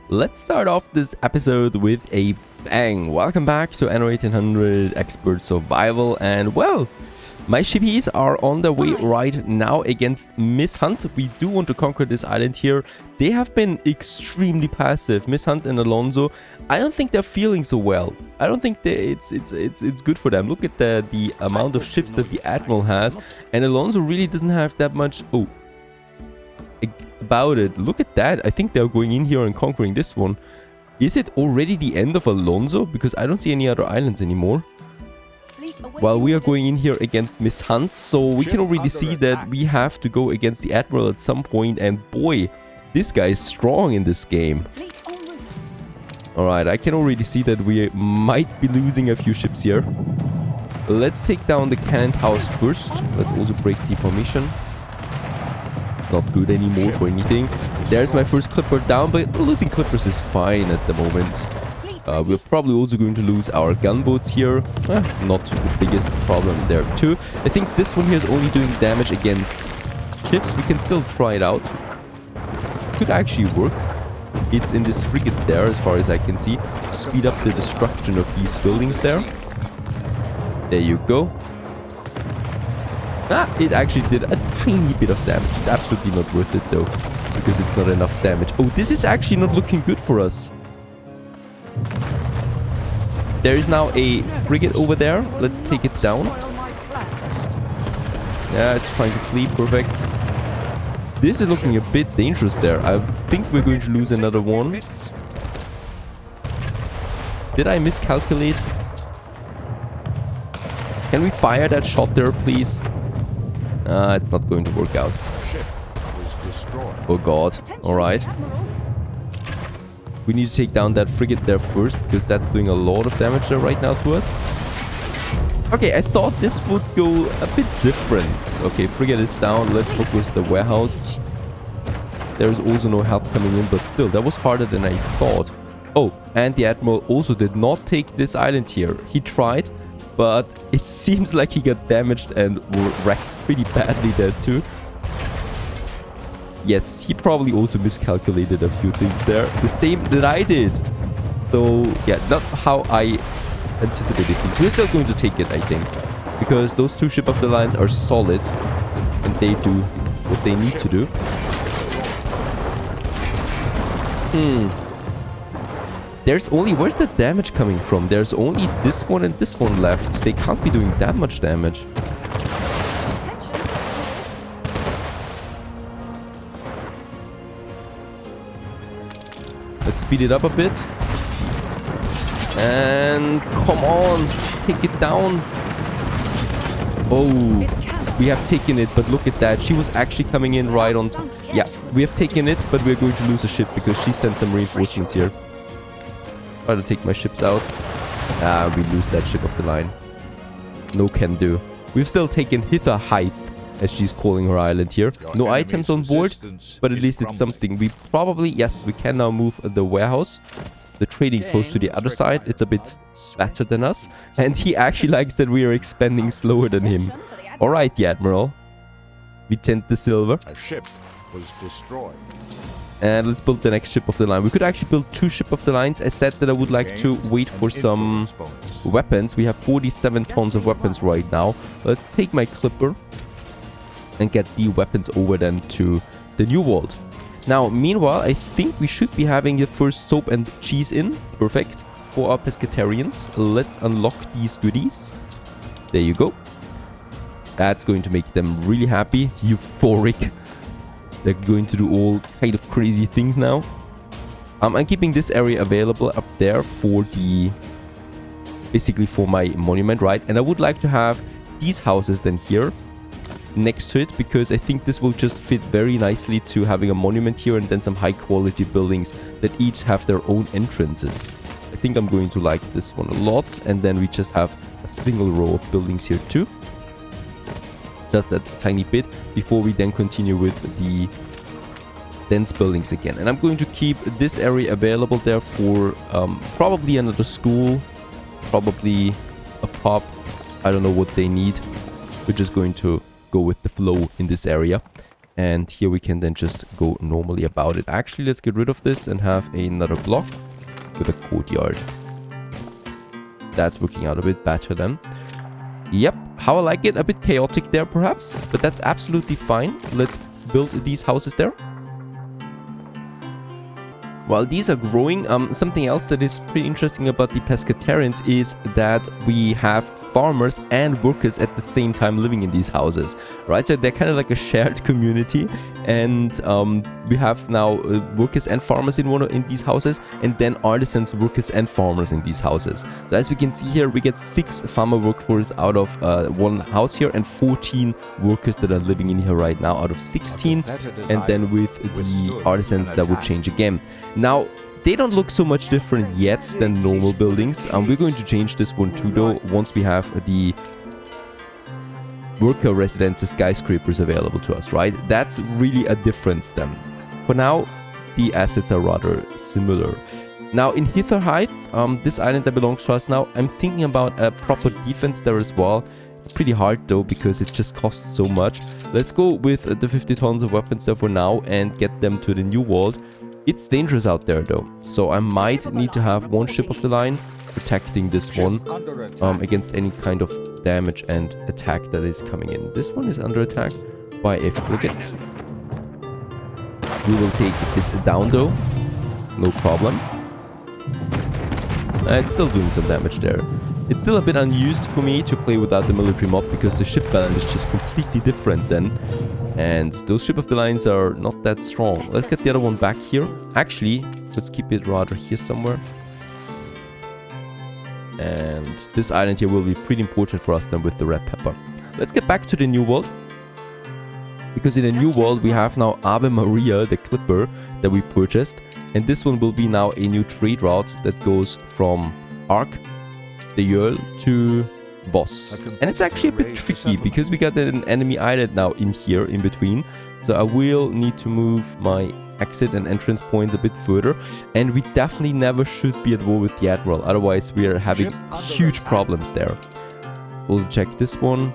Let's start off this episode with a bang. Welcome back to Anno 1800 Expert Survival, and well, my shippies are on their way right now against Miss Hunt. We do want to conquer this island here. They have been extremely passive. Miss Hunt and Alonso, I don't think they're feeling so well. I don't think it's good for them. Look at the amount of ships that the Admiral has, and Alonso really doesn't have that much. Oh, about it. Look at that. I think they're going in here and conquering this one. Is it already the end of Alonso? Because I don't see any other islands anymore. While we are going in here against Miss Hunt, so we can already see that we have to go against the Admiral at some point, and boy, this guy is strong in this game. Alright, I can already see that we might be losing a few ships here. Let's take down the cannon house first. Let's also break the formation. It's not good anymore for anything. There's my first clipper down, but losing clippers is fine at the moment. We're probably also going to lose our gunboats here. Not the biggest problem there too. I think this one here is only doing damage against ships. We can still try it out. Could actually work. It's in this frigate there, as far as I can see. Speed up the destruction of these buildings there. There you go. It actually did a tiny bit of damage. It's absolutely not worth it though, because it's not enough damage. Oh, this is actually not looking good for us. There is now a frigate over there. Let's take it down. Yeah, it's trying to flee. Perfect. This is looking a bit dangerous there. I think we're going to lose another one. Did I miscalculate? Can we fire that shot there, please? It's not going to work out. Oh god. Alright. We need to take down that frigate there first, because that's doing a lot of damage there right now to us. Okay, I thought this would go a bit different. Okay, frigate is down. Let's focus the warehouse. There is also no help coming in, but still, that was harder than I thought. Oh, and the Admiral also did not take this island here. He tried, but it seems like he got damaged and wrecked pretty badly there too. Yes, he probably also miscalculated a few things there. The same that I did. So, yeah, not how I anticipated things. We're still going to take it, I think. Because those two ship of the lines are solid. And they do what they need to do. There's only... Where's the damage coming from? There's only this one and this one left. They can't be doing that much damage. Let's speed it up a bit. And come on, take it down. Oh, we have taken it, but look at that. She was actually coming in right on top. Yeah, we have taken it, but we're going to lose a ship because she sent some reinforcements here. Try to take my ships out. We lose that ship of the line. No can do. We've still taken Hither Hythe, as she's calling her island here. No items on board, but at least it's something. We probably, yes, we can now move the warehouse. The trading post to the other side. It's a bit better than us. And he actually likes that we are expanding slower than him. Alright, the Admiral. We tend the silver. A ship was destroyed. And let's build the next ship of the line. We could actually build two ship of the lines. I said that I would like to wait for some weapons. We have 47 tons of weapons right now. Let's take my clipper and get the weapons over then to the New World. Now, meanwhile, I think we should be having the first soap and cheese in. Perfect. For our pescatarians. Let's unlock these goodies. There you go. That's going to make them really happy. Euphoric. They're going to do all kind of crazy things now. I'm keeping this area available up there for the... basically for my monument, right? And I would like to have these houses then here next to it, because I think this will just fit very nicely to having a monument here and then some high quality buildings that each have their own entrances. I think I'm going to like this one a lot, and then we just have a single row of buildings here too. Just that tiny bit before we then continue with the dense buildings again. And I'm going to keep this area available there for probably another school, probably a pub. I don't know what they need. We're just going to go with the flow in this area. And here we can then just go normally about it. Actually, let's get rid of this and have another block with a courtyard. That's working out a bit better then. Yep, how I like it. A bit chaotic there perhaps, but that's absolutely fine. Let's build these houses there. While these are growing, something else that is pretty interesting about the pescatarians is that we have farmers and workers at the same time living in these houses, right? So they're kind of like a shared community, and we have now workers and farmers in these houses, and then artisans, workers and farmers in these houses. So as we can see here, we get 6 farmer workforce out of one house here, and 14 workers that are living in here right now out of 16, and then with the artisans that would change again. Now, they don't look so much different yet than normal buildings. We're going to change this one too though, once we have the worker residences skyscrapers available to us, right? That's really a difference then. For now, the assets are rather similar. Now in Hitherheith, this island that belongs to us now, I'm thinking about a proper defense there as well. It's pretty hard though, because it just costs so much. Let's go with the 50 tons of weapons there for now and get them to the new world. It's dangerous out there though, so I might need to have one ship of the line protecting this one against any kind of damage and attack that is coming in. This one is under attack by a frigate. We will take it down though, no problem. It's still doing some damage there. It's still a bit unused for me to play without the military mob, because the ship balance is just completely different then. And those ship of the lines are not that strong. Let's get the other one back here. Actually, let's keep it rather here somewhere. And this island here will be pretty important for us then with the red pepper. Let's get back to the new world. Because in the new world we have now Ave Maria, the clipper that we purchased. And this one will be now a new trade route that goes from Ark, the Earl, to Voss. And it's actually a bit tricky because we got an enemy island now in here in between. So I will need to move my exit and entrance points a bit further. And we definitely never should be at war with the Admiral. Otherwise we are having huge problems there. We'll check this one.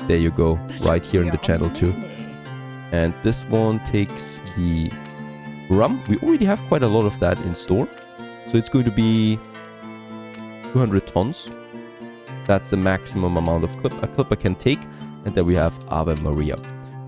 There you go. Right here in the channel too. And this one takes the rum. We already have quite a lot of that in store. So it's going to be 200 tons. That's the maximum amount of a clipper can take. And then we have Ave Maria.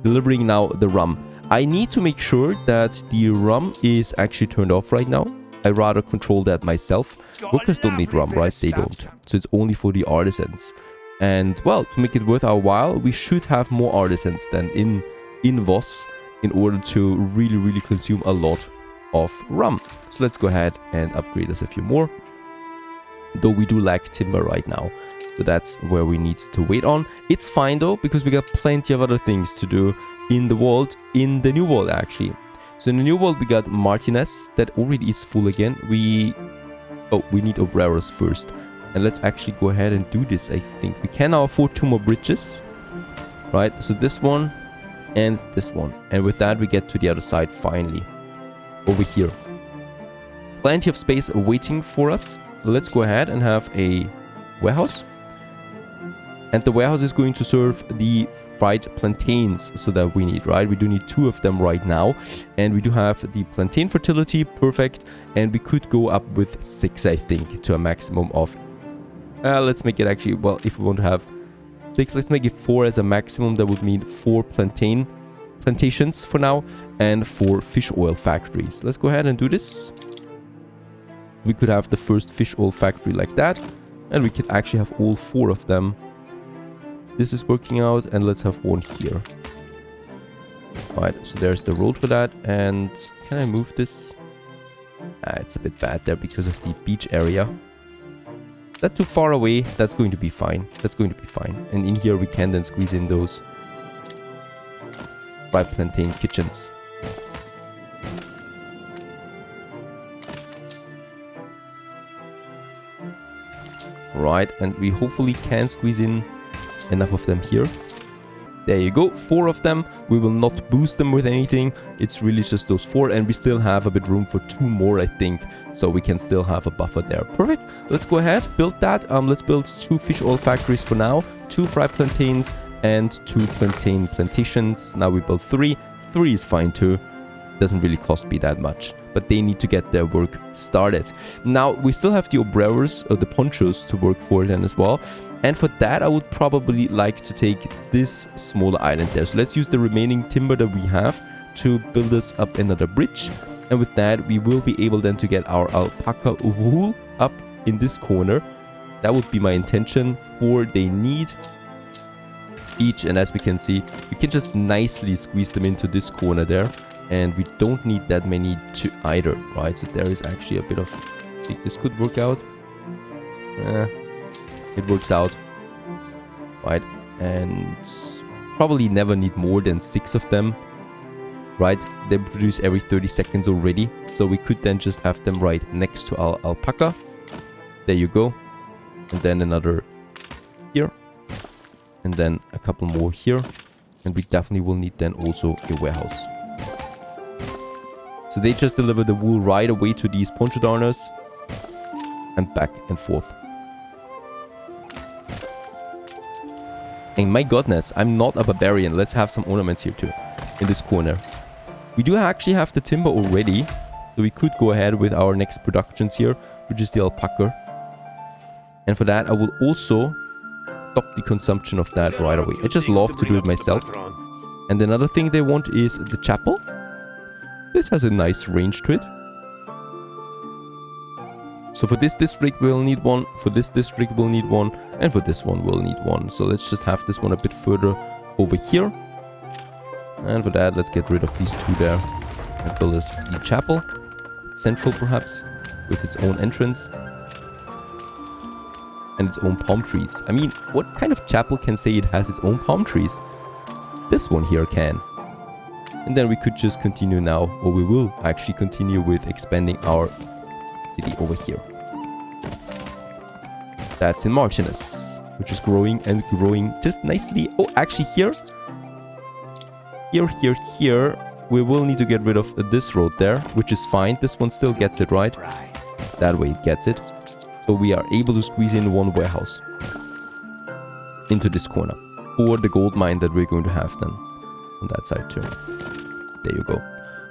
Delivering now the rum. I need to make sure that the rum is actually turned off right now. I rather control that myself. Workers don't need rum, right? They don't. So it's only for the artisans. And well, to make it worth our while, we should have more artisans than in Voss in order to really consume a lot of rum. So let's go ahead and upgrade us a few more. Though we do lack timber right now. So that's where we need to wait on. It's fine though, because we got plenty of other things to do in the world, in the new world actually. So in the new world we got Martinez, that already is full again. We need obreros first. And let's actually go ahead and do this. I think we can now afford 2 more bridges. Right, so this one and this one. And with that we get to the other side finally. Over here. Plenty of space waiting for us. Let's go ahead and have a warehouse. And the warehouse is going to serve the fried plantains so that we need, right? We do need 2 of them right now. And we do have the plantain fertility, perfect. And we could go up with 6, I think, to a maximum of... let's make it actually, well, if we want to have 6, let's make it 4 as a maximum. That would mean 4 plantations for now and 4 fish oil factories. Let's go ahead and do this. We could have the first fish oil factory like that. And we could actually have all 4 of them. This is working out, and let's have 1 here. Right, so there's the road for that. And can I move this? It's a bit bad there because of the beach area. Not too far away. That's going to be fine. That's going to be fine. And in here we can then squeeze in those fried plantain kitchens. Right, and we hopefully can squeeze in enough of them here. There you go, 4 of them. We will not boost them with anything. It's really just those 4, and we still have a bit room for 2 more, I think. So we can still have a buffer there. Perfect. Let's go ahead, build that. Let's build 2 fish oil factories for now, 2 fried plantains, and 2 plantations. Now we build 3. 3 is fine too. Doesn't really cost me that much, but they need to get their work started. Now we still have the obrewers or the ponchos to work for then as well, and for that I would probably like to take this smaller island there. So let's use the remaining timber that we have to build us up another bridge, and with that we will be able then to get our alpaca wool up in this corner. That would be my intention. 4 they need each, and as we can see, we can just nicely squeeze them into this corner there. And we don't need that many to either, right? So there is actually a bit of... I think this could work out. It works out. Right? And probably never need more than 6 of them. Right? They produce every 30 seconds already. So we could then just have them right next to our alpaca. There you go. And then another here. And then a couple more here. And we definitely will need then also a warehouse. So they just deliver the wool right away to these poncho darners and back and forth. And my goodness, I'm not a barbarian. Let's have some ornaments here too, in this corner. We do actually have the timber already, so we could go ahead with our next productions here, which is the alpaca. And for that, I will also stop the consumption of that right away. I just love to do it myself. And another thing they want is the chapel. This has a nice range to it. So for this district we'll need one, for this district we'll need one, and for this one we'll need one. So let's just have this one a bit further over here. And for that, let's get rid of these 2 there. And build us the chapel. Central perhaps, with its own entrance. And its own palm trees. I mean, what kind of chapel can say it has its own palm trees? This one here can. And then we could just continue now, or we will actually continue with expanding our city over here. That's in Martinez, which is growing and growing just nicely. Oh, actually here, we will need to get rid of this road there, which is fine. This one still gets it, right? That way it gets it. So we are able to squeeze in 1 warehouse into this corner for the gold mine that we're going to have then on that side too. There you go.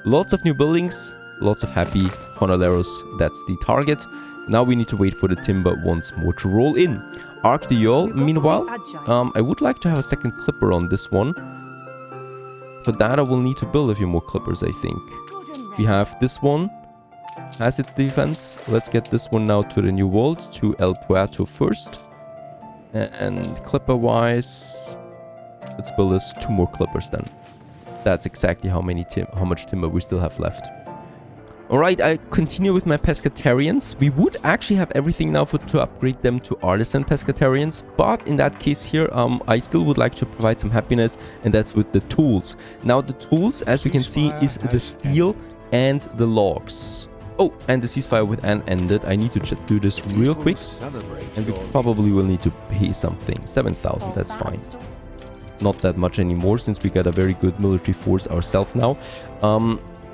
Lots of new buildings, lots of happy Honoleros. That's the target. Now we need to wait for the timber once more to roll in. Arc de Yol, meanwhile, I would like to have a second clipper on this one. For that, I will need to build a few more clippers, I think. We have this one. Has its defense. Let's get this one now to the new world, to El Puerto first. And clipper-wise, let's build us 2 more clippers then. That's exactly how much timber we still have left. Alright, I continue with my pescatarians. We would actually have everything now to upgrade them to artisan pescatarians, but in that case here, I still would like to provide some happiness, and that's with the tools. Now the tools, as we can see, is the steel and the logs. Oh, and the ceasefire with Anne ended. I need to just do this real quick, and we probably will need to pay something. 7,000, that's fine. Not that much anymore, since we got a very good military force ourselves now.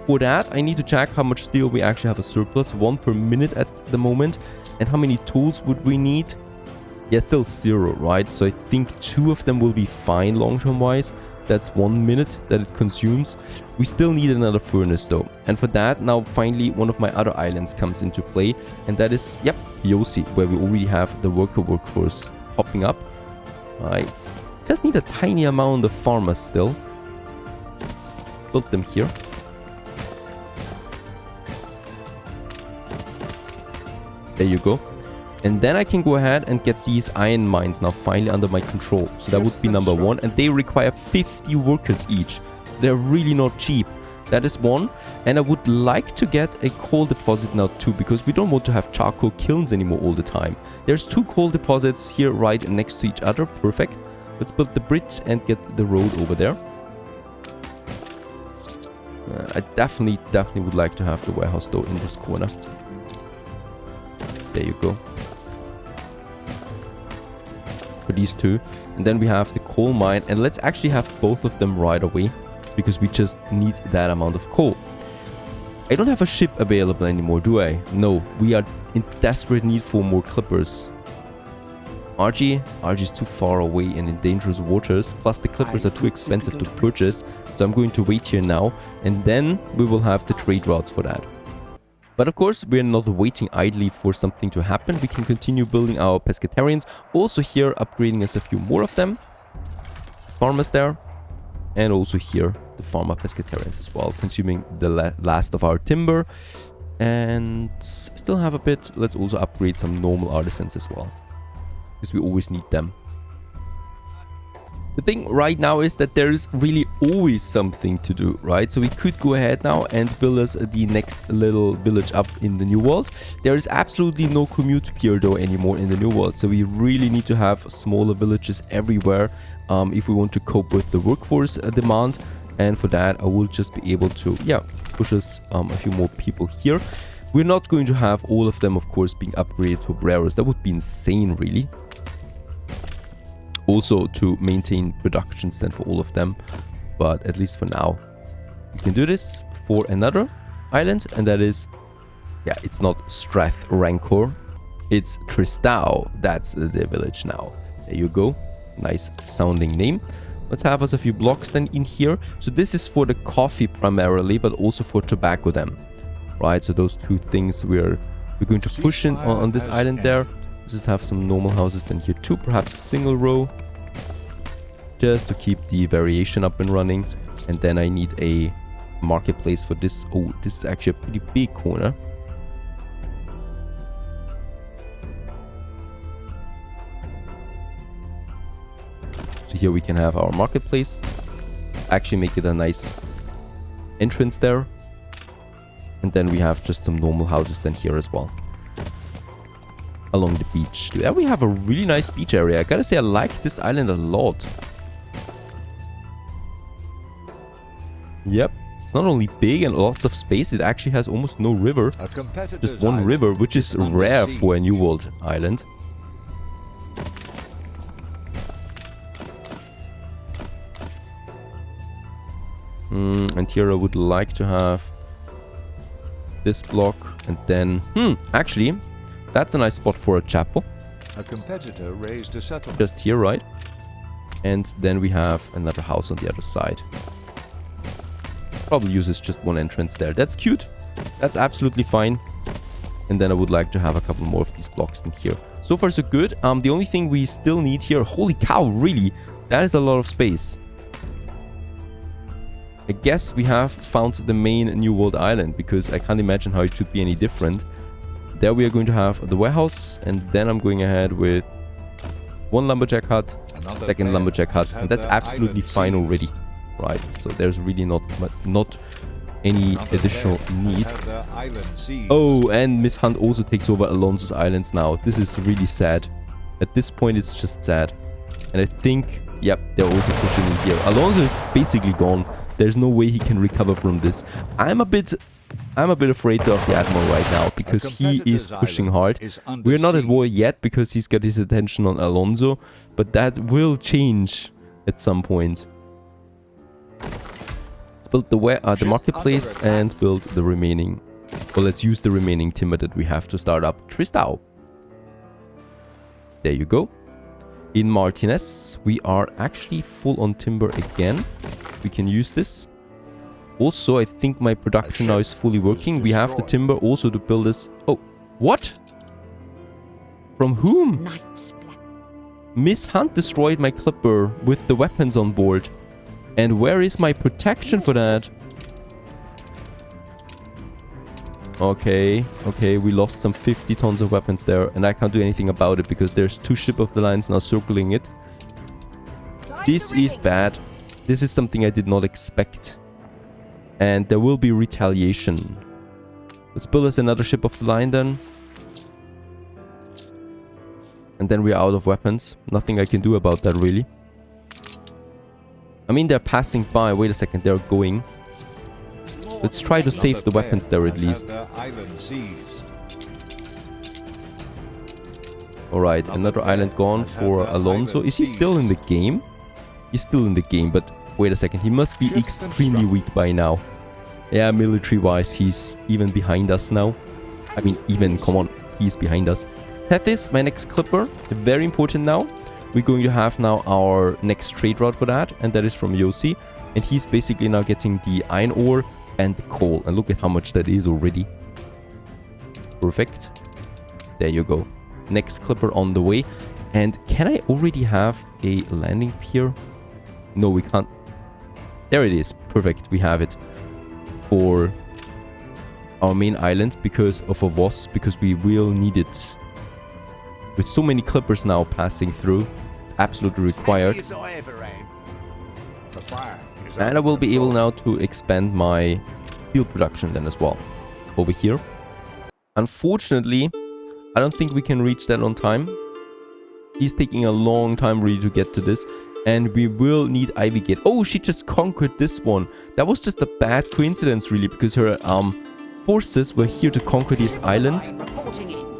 For that, I need to check how much steel we actually have a surplus. 1 per minute at the moment. And how many tools would we need? Yeah, still 0, right? So I think 2 of them will be fine long-term wise. That's 1 minute that it consumes. We still need another furnace though. And for that, now finally one of my other islands comes into play. And that is, yep, Yossi, where we already have the workforce popping up. I just need a tiny amount of farmers still. Let's build them here. There you go. And then I can go ahead and get these iron mines now finally under my control. So that would be number 1. And they require 50 workers each. They're really not cheap. That is 1. And I would like to get a coal deposit now too, because we don't want to have charcoal kilns anymore all the time. There's 2 coal deposits here right next to each other. Perfect. Let's build the bridge and get the road over there. I definitely would like to have the warehouse though in this corner. There you go. For these 2. And then we have the coal mine. And let's actually have both of them right away, because we just need that amount of coal. I don't have a ship available anymore, do I? No, we are in desperate need for more clippers. RG is too far away and in dangerous waters. Plus the clippers are too expensive to purchase. So I'm going to wait here now. And then we will have the trade routes for that. But of course, we're not waiting idly for something to happen. We can continue building our pescatarians. Also here, upgrading us a few more of them. Farmers there. And also here, the farmer pescatarians as well. Consuming the last of our timber. And still have a bit. Let's also upgrade some normal artisans as well. Because we always need them. The thing right now is that there is really always something to do, right? So we could go ahead now and build us the next little village up in the new world. There is absolutely no commute here though anymore in the new world. So we really need to have smaller villages everywhere if we want to cope with the workforce demand. And for that, I will just be able to, push us a few more people here. We're not going to have all of them, of course, being upgraded to opereros. That would be insane, really. Also to maintain productions then for all of them, but at least for now we can do this for another island, and that is, it's not Strath Rancor, it's Tristão. That's the village now. There you go, nice sounding name. Let's have us a few blocks then in here. So this is for the coffee primarily, but also for tobacco then, right? So those two things we're going to push in on this island there. Just have some normal houses then here too, perhaps a single row, just to keep the variation up and running. And then I need a marketplace for this. Oh, this is actually a pretty big corner. So here we can have our marketplace, actually make it a nice entrance there. And then we have just some normal houses then here as well. Along the beach. There we have a really nice beach area. I gotta say, I like this island a lot. Yep, it's not only big and lots of space, it actually has almost no river. Just one river, which is rare for a New World island. And here I would like to have this block, and then actually that's a nice spot for a chapel. A competitor raised a settlement. Just here, right? And then we have another house on the other side. Probably uses just one entrance there. That's cute. That's absolutely fine. And then I would like to have a couple more of these blocks in here. So far so good. The only thing we still need here... Holy cow, really? That is a lot of space. I guess we have found the main New World island, because I can't imagine how it should be any different. There we are going to have the warehouse, and then I'm going ahead with one lumberjack hut, second lumberjack hut, and that's absolutely fine already, right? So there's really not any additional need. Oh, and Miss Hunt also takes over Alonso's islands now. This is really sad. At this point, it's just sad. And I think, yep, they're also pushing in here. Alonso is basically gone. There's no way he can recover from this. I'm a bit afraid of the Admiral right now, because he is pushing hard. We're not at war yet because he's got his attention on Alonso, but that will change at some point. Let's build the marketplace and build the remaining... Well, let's use the remaining timber that we have to start up Tristão. There you go. In Martinez, we are actually full on timber again. We can use this. Also, I think my production now is fully working. We have the timber also to build this. Oh, what? From whom? Miss Hunt destroyed my clipper with the weapons on board. And where is my protection for that? Okay, we lost some 50 tons of weapons there, and I can't do anything about it because there's 2 ship of the lines now circling it. This is bad. This is something I did not expect. And there will be retaliation. Let's build us another ship of the line then. And then we're out of weapons. Nothing I can do about that, really. I mean, they're passing by. Wait a second, they're going. Let's try to save the weapons there at least. Alright, another island gone for Alonso. Is he still in the game? He's still in the game, but wait a second. He must be extremely weak by now. Yeah, military-wise, he's even behind us now. I mean, even, come on, he's behind us. Tethys, my next clipper, very important now. We're going to have now our next trade route for that, and that is from Yossi. And he's basically now getting the iron ore and the coal. And look at how much that is already. Perfect. There you go. Next clipper on the way. And can I already have a landing pier? No, we can't. There it is. Perfect. We have it for our main island because of a VOS, because we will need it. With so many clippers now passing through, it's absolutely required. And I will be able now to expand my steel production then as well. Over here. Unfortunately, I don't think we can reach that on time. He's taking a long time really to get to this. And we will need Ivy Gate. Oh, she just conquered this one. That was just a bad coincidence really, because her forces were here to conquer this island.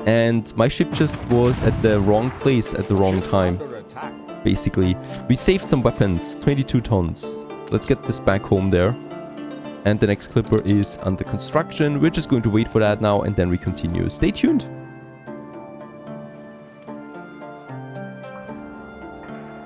And my ship just was at the wrong place at the wrong time. Basically, we saved some weapons, 22 tons. Let's get this back home there. And the next clipper is under construction. We're just going to wait for that now and then we continue. Stay tuned.